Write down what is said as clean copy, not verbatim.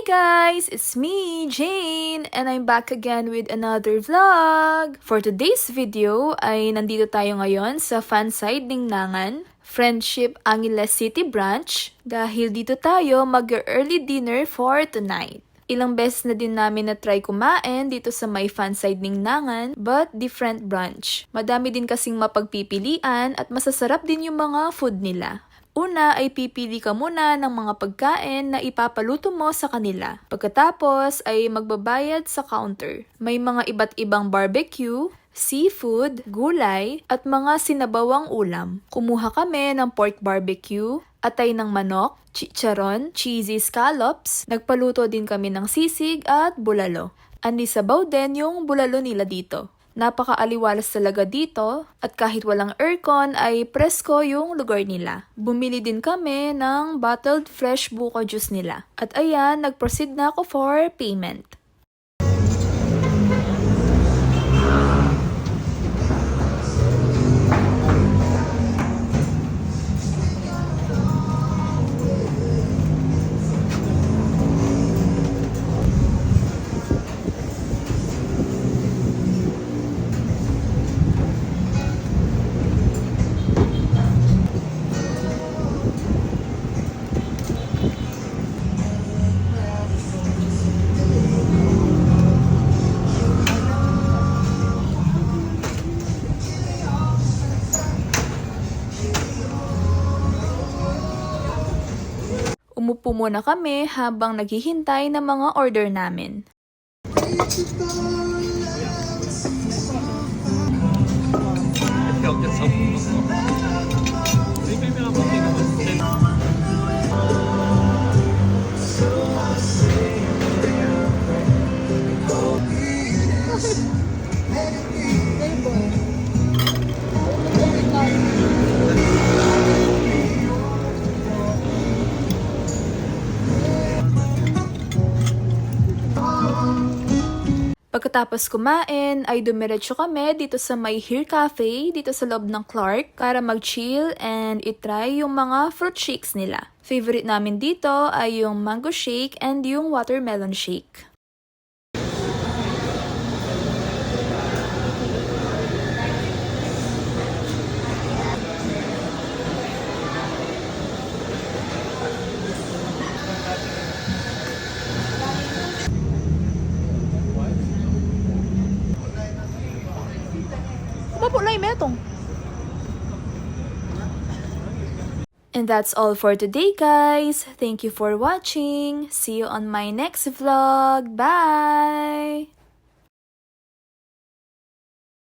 guys, it's me, Jane, and I'm back again with another vlog. For today's video ay nandito tayo ngayon sa fanside ng Nangan, Friendship Angeles City branch, dahil dito tayo mag-early dinner for tonight. Ilang beses na din namin na-try kumain dito sa may fanside ng Nangan, but different branch. Madami din kasing mapagpipilian at masasarap din yung mga food nila. Una ay pipili ka muna ng mga pagkain na ipapaluto mo sa kanila. Pagkatapos ay magbabayad sa counter. May mga iba't ibang barbecue, seafood, gulay, at mga sinabawang ulam. Kumuha kami ng pork barbecue, atay ng manok, chicharon, cheesy scallops, nagpaluto din kami ng sisig at bulalo. Andi sabaw din yung bulalo nila dito. Napaka-aliwalas talaga dito at kahit walang aircon ay presko yung lugar nila. Bumili din kami ng bottled fresh buko juice nila. At ayan, nag-proceed na ako for payment. Umupo muna kami habang naghihintay ng mga order namin. Pagkatapos kumain, ay dumiretso kami dito sa may Here Cafe, dito sa loob ng Clark, para mag-chill and itry yung mga fruit shakes nila. Favorite namin dito ay yung mango shake and yung watermelon shake. And that's all for today, guys. Thank you for watching. See you on my next vlog. Bye!